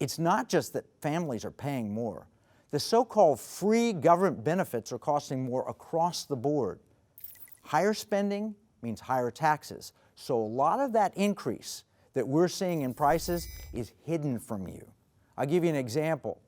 It's not just that families are paying more. The so-called free government benefits are costing more across the board. Higher spending means higher taxes. So a lot of that increase that we're seeing in prices is hidden from you. I'll give you an example.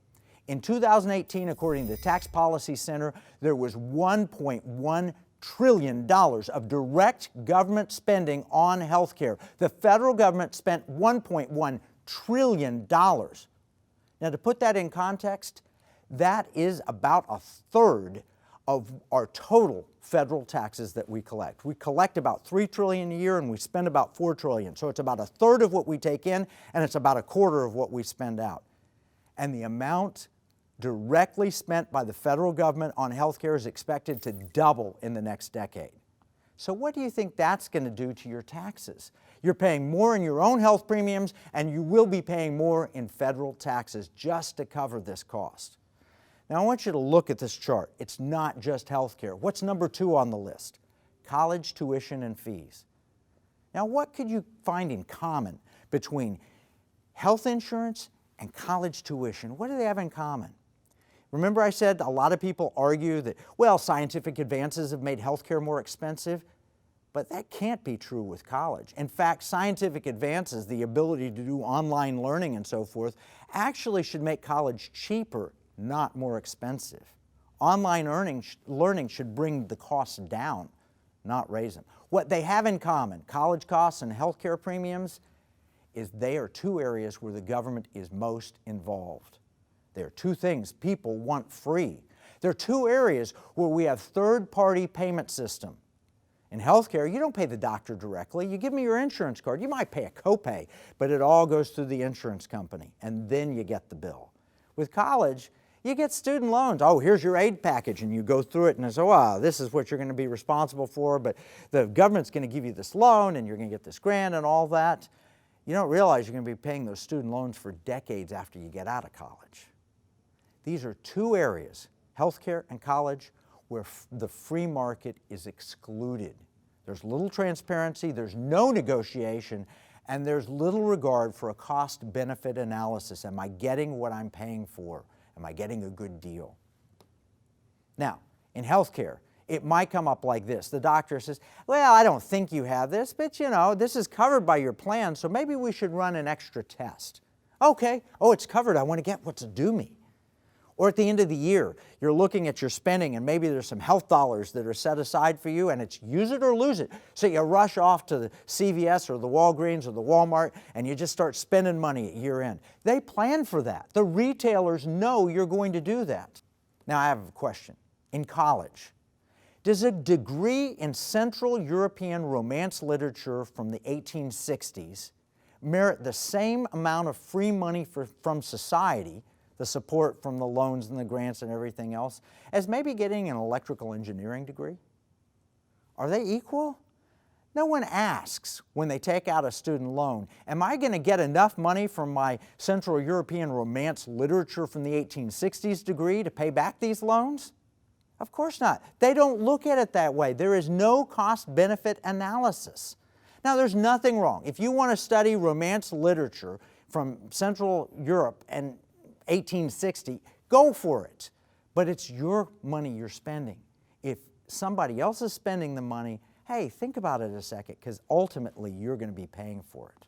In 2018, according to the Tax Policy Center, there was $1.1 trillion of direct government spending on health care. The federal government spent $1.1 trillion. Now, to put that in context, that is about a third of our total federal taxes that we collect. We collect about $3 trillion a year and we spend about $4 trillion. So it's about a third of what we take in and it's about a quarter of what we spend out. And the amount directly spent by the federal government on health care is expected to double in the next decade. So what do you think that's going to do to your taxes? You're paying more in your own health premiums and you will be paying more in federal taxes just to cover this cost. Now I want you to look at this chart. It's not just health care. What's number 2 on the list? College tuition and fees. Now what could you find in common between health insurance and college tuition? What do they have in common? Remember I said a lot of people argue that, well, scientific advances have made healthcare more expensive, but that can't be true with college. In fact, scientific advances, the ability to do online learning and so forth, actually should make college cheaper, not more expensive. Online learning should bring the costs down, not raise them. What they have in common, college costs and healthcare premiums, is they are 2 areas where the government is most involved. There are 2 things people want free. There are 2 areas where we have third-party payment system. In healthcare, you don't pay the doctor directly. You give me your insurance card. You might pay a copay, but it all goes through the insurance company, and then you get the bill. With college, you get student loans. Oh, here's your aid package, and you go through it, and it's, oh, wow, this is what you're going to be responsible for, but the government's going to give you this loan, and you're going to get this grant and all that. You don't realize you're going to be paying those student loans for decades after you get out of college. These are 2 areas, healthcare and college, where the free market is excluded. There's little transparency, there's no negotiation, and there's little regard for a cost-benefit analysis. Am I getting what I'm paying for? Am I getting a good deal? Now, in healthcare, it might come up like this. The doctor says, well, I don't think you have this, but you know, this is covered by your plan, so maybe we should run an extra test. Okay, oh, it's covered, I want to get what's due me. Or at the end of the year, you're looking at your spending and maybe there's some health dollars that are set aside for you and it's use it or lose it. So you rush off to the CVS or the Walgreens or the Walmart and you just start spending money at year end. They plan for that. The retailers know you're going to do that. Now I have a question. In college, does a degree in Central European Romance literature from the 1860s merit the same amount of free money from society, the support from the loans and the grants and everything else, as maybe getting an electrical engineering degree? Are they equal? No one asks when they take out a student loan, am I going to get enough money from my Central European Romance literature from the 1860s degree to pay back these loans? Of course not. They don't look at it that way. There is no cost-benefit analysis. Now, there's nothing wrong. If you want to study Romance literature from Central Europe and 1860, go for it. But it's your money you're spending. If somebody else is spending the money, hey, think about it a second, because ultimately you're going to be paying for it.